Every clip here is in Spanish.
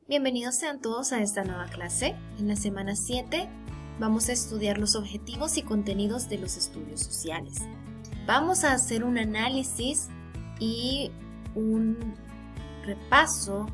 Bienvenidos sean todos a esta nueva clase. En la semana 7 vamos a estudiar los objetivos y contenidos de los estudios sociales. Vamos a hacer un análisis y un repaso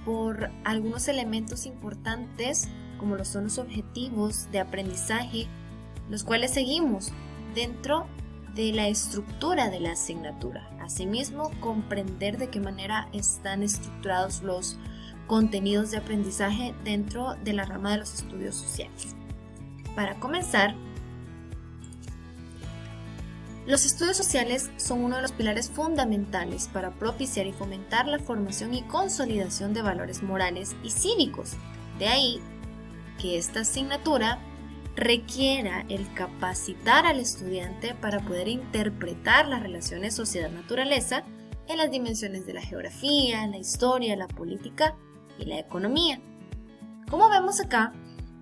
por algunos elementos importantes como lo son los objetivos de aprendizaje, los cuales seguimos dentro de la estructura de la asignatura. Asimismo, comprender de qué manera están estructurados los contenidos de aprendizaje dentro de la rama de los estudios sociales. Para comenzar, los estudios sociales son uno de los pilares fundamentales para propiciar y fomentar la formación y consolidación de valores morales y cívicos. De ahí que esta asignatura requiera el capacitar al estudiante para poder interpretar las relaciones sociedad-naturaleza en las dimensiones de la geografía, la historia, la política y la economía. Como vemos acá,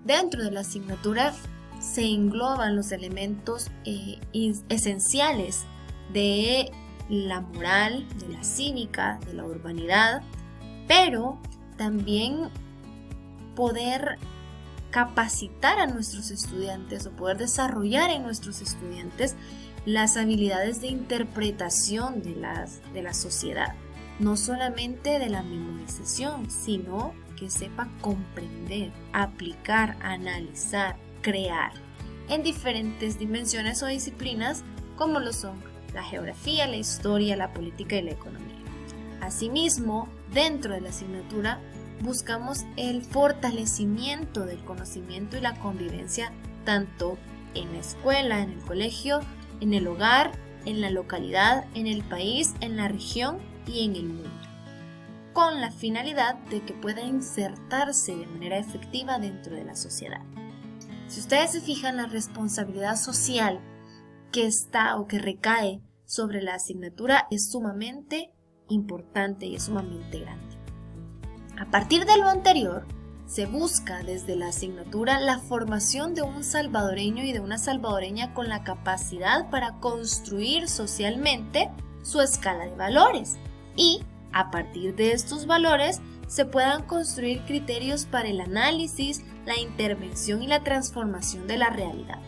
dentro de la asignatura se engloban los elementos esenciales de la moral, de la cívica, de la urbanidad, pero también poder capacitar a nuestros estudiantes o poder desarrollar en nuestros estudiantes las habilidades de interpretación de la sociedad, no solamente de la memorización, sino que sepa comprender, aplicar, analizar, crear en diferentes dimensiones o disciplinas como lo son la geografía, la historia, la política y la economía. Asimismo, dentro de la asignatura buscamos el fortalecimiento del conocimiento y la convivencia tanto en la escuela, en el colegio, en el hogar, en la localidad, en el país, en la región y en el mundo, con la finalidad de que pueda insertarse de manera efectiva dentro de la sociedad. Si ustedes se fijan, la responsabilidad social que está o que recae sobre la asignatura es sumamente importante y es sumamente grande. A partir de lo anterior, se busca desde la asignatura la formación de un salvadoreño y de una salvadoreña con la capacidad para construir socialmente su escala de valores y, a partir de estos valores, se puedan construir criterios para el análisis, la intervención y la transformación de la realidad.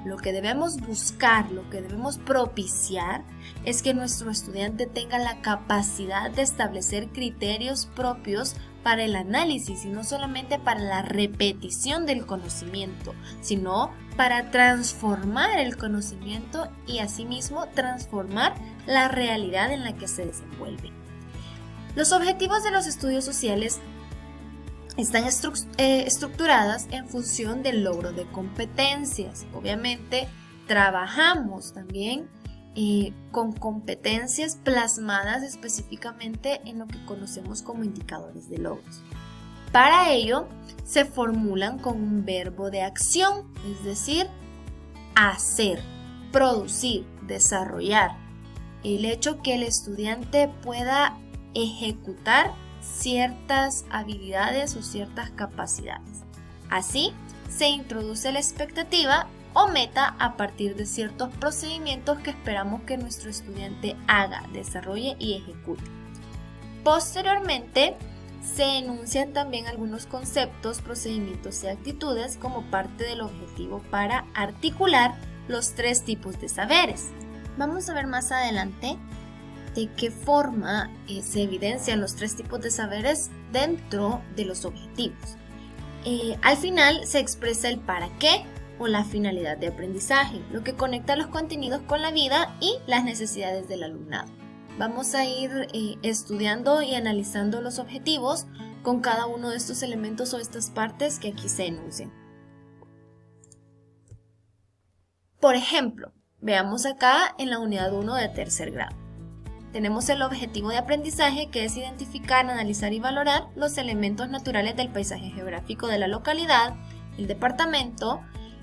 Lo que debemos buscar, lo que debemos propiciar es que nuestro estudiante tenga la capacidad de establecer criterios propios para el análisis y no solamente para la repetición del conocimiento, sino para transformar el conocimiento y asimismo transformar la realidad en la que se desenvuelve. Los objetivos de los estudios sociales están estructuradas en función del logro de competencias. Obviamente, trabajamos también con competencias plasmadas específicamente en lo que conocemos como indicadores de logros. Para ello, se formulan con un verbo de acción, es decir, hacer, producir, desarrollar. El hecho que el estudiante pueda ejecutar ciertas habilidades o ciertas capacidades. Así, se introduce la expectativa o meta a partir de ciertos procedimientos que esperamos que nuestro estudiante haga, desarrolle y ejecute. Posteriormente, se enuncian también algunos conceptos, procedimientos y actitudes como parte del objetivo para articular los 3 tipos de saberes. Vamos a ver más adelante de qué forma se evidencian los 3 tipos de saberes dentro de los objetivos. Al final se expresa el para qué o la finalidad de aprendizaje, lo que conecta los contenidos con la vida y las necesidades del alumnado. Vamos a ir estudiando y analizando los objetivos con cada uno de estos elementos o estas partes que aquí se enuncian. Por ejemplo, veamos acá en la unidad 1 de tercer grado. Tenemos el objetivo de aprendizaje, que es identificar, analizar y valorar los elementos naturales del paisaje geográfico de la localidad, el departamento,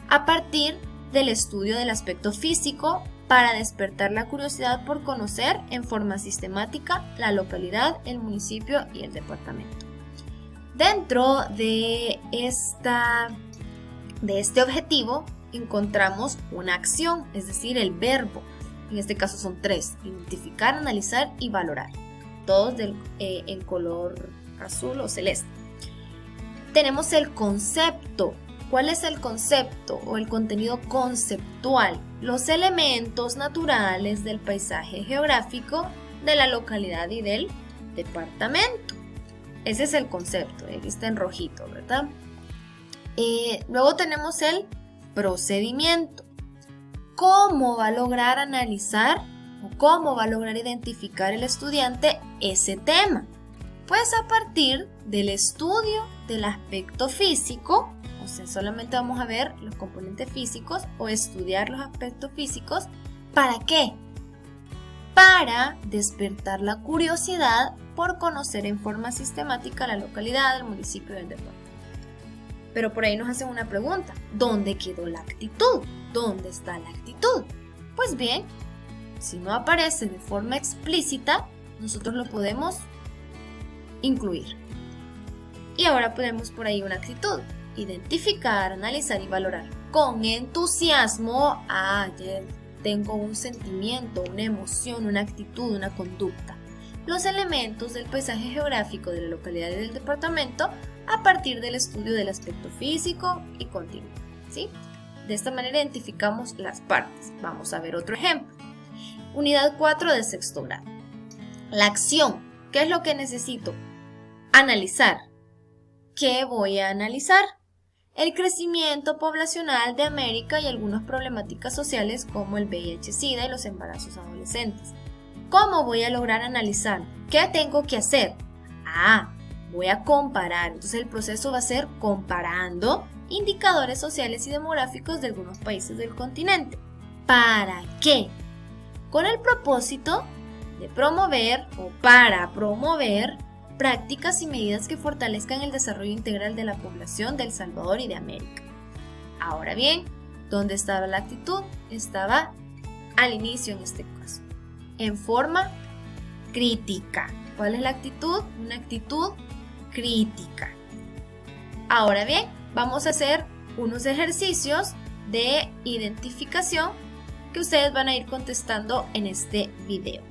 a partir del estudio del aspecto físico para despertar la curiosidad por conocer en forma sistemática la localidad, el municipio y el departamento. Dentro de este objetivo encontramos una acción, es decir, el verbo. En este caso son 3: identificar, analizar y valorar, todos en color azul o celeste. tenemos el concepto. ¿Cuál es el concepto o el contenido conceptual? Los elementos naturales del paisaje geográfico de la localidad y del departamento. Ese es el concepto, aquí está en rojito, ¿verdad? Luego tenemos el procedimiento. ¿Cómo va a lograr analizar o cómo va a lograr identificar el estudiante ese tema? Pues a partir del estudio del aspecto físico, o sea, solamente vamos a ver los componentes físicos o estudiar los aspectos físicos. ¿Para qué? Para despertar la curiosidad por conocer en forma sistemática la localidad, el municipio y el departamento. Pero por ahí nos hacen una pregunta: ¿dónde quedó la actitud? ¿Dónde está la actitud? Pues bien, si no aparece de forma explícita, nosotros lo podemos incluir. Y ahora ponemos por ahí una actitud: identificar, analizar y valorar con entusiasmo. Ya tengo un sentimiento, una emoción, una actitud, una conducta. Los elementos del paisaje geográfico de la localidad y del departamento a partir del estudio del aspecto físico y continuo, ¿sí? De esta manera identificamos las partes. Vamos a ver otro ejemplo. Unidad 4 de sexto grado. La acción. ¿Qué es lo que necesito? Analizar. ¿Qué voy a analizar? El crecimiento poblacional de América y algunas problemáticas sociales como el VIH-Sida y los embarazos adolescentes. ¿Cómo voy a lograr analizar? ¿Qué tengo que hacer? Voy a comparar. Entonces el proceso va a ser comparando indicadores sociales y demográficos de algunos países del continente. ¿Para qué? Con el propósito de promover o para promover prácticas y medidas que fortalezcan el desarrollo integral de la población de El Salvador y de América. Ahora bien, ¿dónde estaba la actitud? Estaba al inicio en este caso, en forma crítica. ¿Cuál es la actitud? Una actitud crítica. Ahora bien, vamos a hacer unos ejercicios de identificación que ustedes van a ir contestando en este video.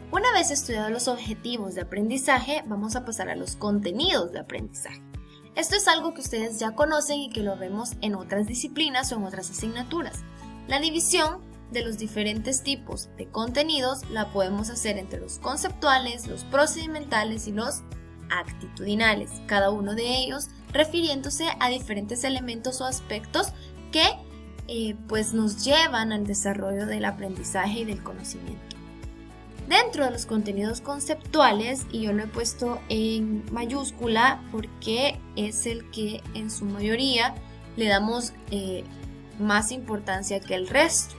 Una vez estudiados los objetivos de aprendizaje, vamos a pasar a los contenidos de aprendizaje. Esto es algo que ustedes ya conocen y que lo vemos en otras disciplinas o en otras asignaturas. La división de los diferentes tipos de contenidos la podemos hacer entre los conceptuales, los procedimentales y los actitudinales, cada uno de ellos refiriéndose a diferentes elementos o aspectos que pues nos llevan al desarrollo del aprendizaje y del conocimiento. Dentro de los contenidos conceptuales, y yo lo he puesto en mayúscula porque es el que en su mayoría le damos más importancia que el resto.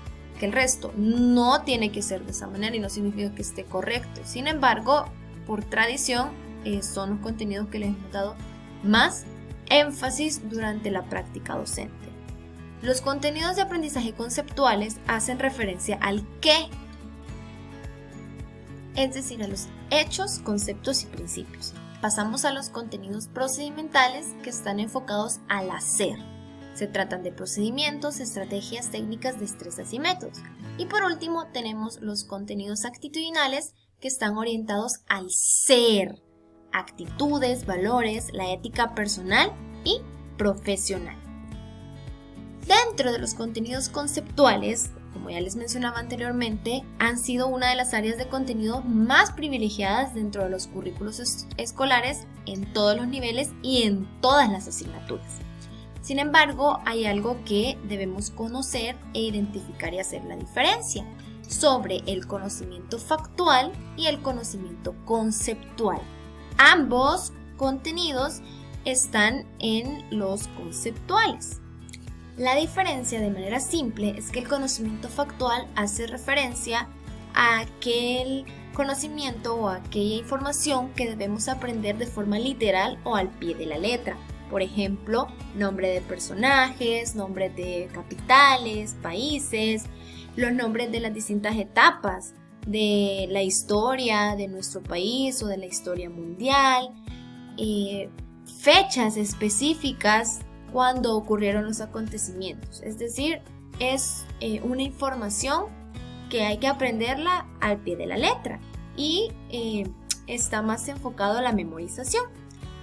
No tiene que ser de esa manera y no significa que esté correcto. Sin embargo, por tradición, son los contenidos que les hemos dado más énfasis durante la práctica docente. Los contenidos de aprendizaje conceptuales hacen referencia al qué, es decir, a los hechos, conceptos y principios. Pasamos a los contenidos procedimentales que están enfocados al hacer. Se tratan de procedimientos, estrategias, técnicas, destrezas y métodos. Y por último tenemos los contenidos actitudinales que están orientados al ser, actitudes, valores, la ética personal y profesional. Dentro de los contenidos conceptuales, como ya les mencionaba anteriormente, han sido una de las áreas de contenido más privilegiadas dentro de los currículos escolares en todos los niveles y en todas las asignaturas. Sin embargo, hay algo que debemos conocer e identificar y hacer la diferencia sobre el conocimiento factual y el conocimiento conceptual. Ambos contenidos están en los conceptuales. La diferencia de manera simple es que el conocimiento factual hace referencia a aquel conocimiento o aquella información que debemos aprender de forma literal o al pie de la letra. Por ejemplo, nombre de personajes, nombres de capitales, países, los nombres de las distintas etapas de la historia de nuestro país o de la historia mundial, fechas específicas cuando ocurrieron los acontecimientos. Es decir, es una información que hay que aprenderla al pie de la letra y está más enfocado a la memorización.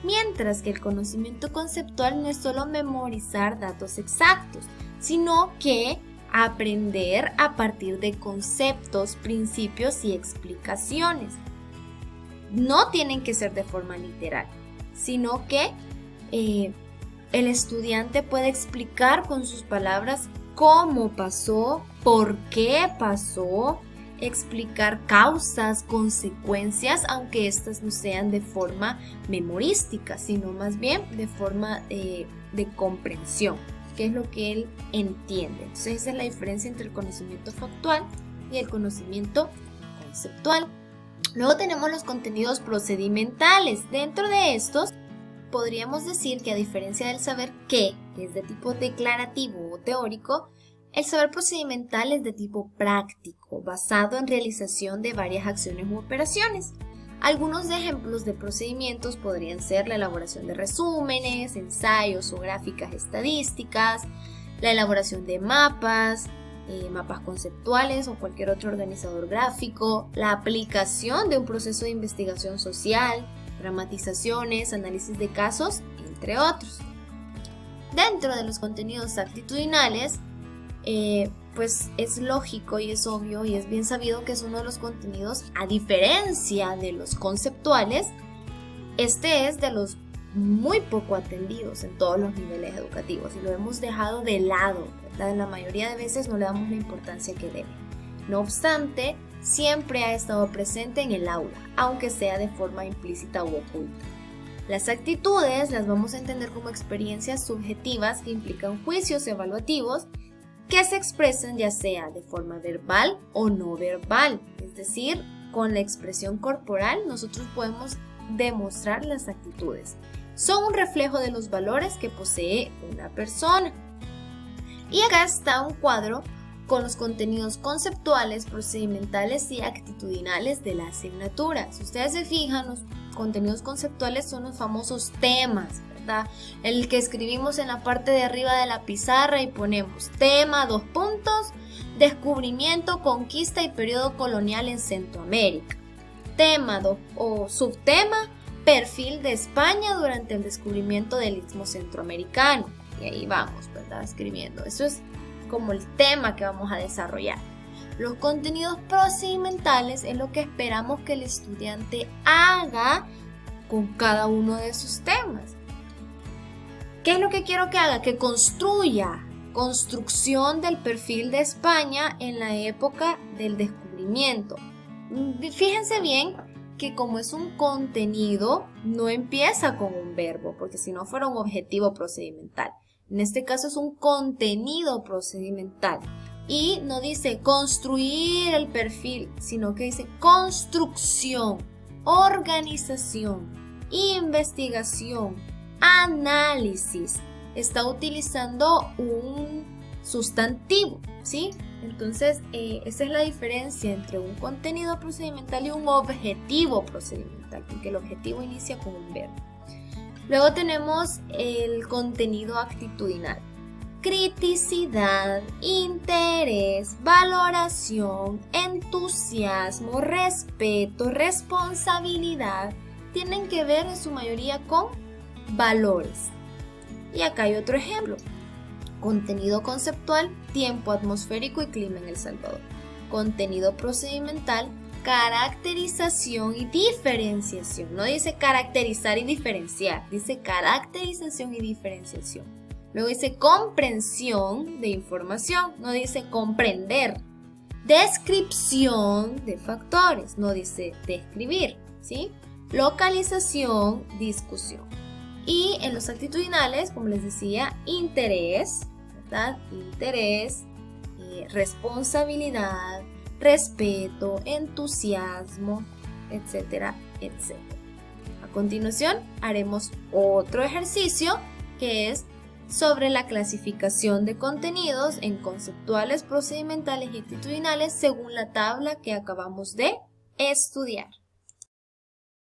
Mientras que el conocimiento conceptual no es solo memorizar datos exactos, sino que aprender a partir de conceptos, principios y explicaciones. No tienen que ser de forma literal, sino que el estudiante puede explicar con sus palabras cómo pasó, por qué pasó, explicar causas, consecuencias, aunque estas no sean de forma memorística, sino más bien de forma de comprensión, que es lo que él entiende. Entonces esa es la diferencia entre el conocimiento factual y el conocimiento conceptual. Luego tenemos los contenidos procedimentales. Dentro de estos podríamos decir que a diferencia del saber qué, que es de tipo declarativo o teórico, el saber procedimental es de tipo práctico, basado en realización de varias acciones u operaciones. Algunos ejemplos de procedimientos podrían ser la elaboración de resúmenes, ensayos o gráficas estadísticas, la elaboración de mapas conceptuales o cualquier otro organizador gráfico, la aplicación de un proceso de investigación social, dramatizaciones, análisis de casos, entre otros. Dentro de los contenidos actitudinales, pues es lógico y es obvio y es bien sabido que es uno de los contenidos, a diferencia de los conceptuales, este es de los muy poco atendidos en todos los niveles educativos y lo hemos dejado de lado, ¿verdad? La mayoría de veces no le damos la importancia que debe. No obstante, siempre ha estado presente en el aula, aunque sea de forma implícita u oculta. Las actitudes las vamos a entender como experiencias subjetivas que implican juicios evaluativos que se expresan ya sea de forma verbal o no verbal, es decir, con la expresión corporal nosotros podemos demostrar las actitudes. Son un reflejo de los valores que posee una persona. Y acá está un cuadro con los contenidos conceptuales, procedimentales y actitudinales de la asignatura. Si ustedes se fijan, los contenidos conceptuales son los famosos temas, ¿verdad? El que escribimos en la parte de arriba de la pizarra y ponemos tema, descubrimiento, conquista y periodo colonial en Centroamérica. Tema o subtema, perfil de España durante el descubrimiento del Istmo Centroamericano. Y ahí vamos, ¿verdad? Escribiendo. Eso es como el tema que vamos a desarrollar. Los contenidos procedimentales es lo que esperamos que el estudiante haga con cada uno de sus temas. ¿Qué es lo que quiero que haga? Que construcción del perfil de España en la época del descubrimiento. Fíjense bien que como es un contenido, no empieza con un verbo, porque si no fuera un objetivo procedimental. En este caso es un contenido procedimental. Y no dice construir el perfil, sino que dice construcción, organización, investigación, análisis. Está utilizando un sustantivo, ¿sí? Entonces, esa es la diferencia entre un contenido procedimental y un objetivo procedimental, porque el objetivo inicia con un verbo. Luego tenemos el contenido actitudinal. Criticidad, interés, valoración, entusiasmo, respeto, responsabilidad tienen que ver en su mayoría con valores. Y acá hay otro ejemplo. Contenido conceptual, tiempo atmosférico y clima en El Salvador. Contenido procedimental, caracterización y diferenciación. No dice caracterizar y diferenciar, dice caracterización y diferenciación. Luego dice comprensión de información, no dice comprender. Descripción de factores, no dice describir, ¿sí? Localización, discusión. Y en los actitudinales, como les decía, interés, ¿verdad? Interés, responsabilidad, respeto, entusiasmo, etcétera, etcétera. A continuación, haremos otro ejercicio que es sobre la clasificación de contenidos en conceptuales, procedimentales y actitudinales según la tabla que acabamos de estudiar.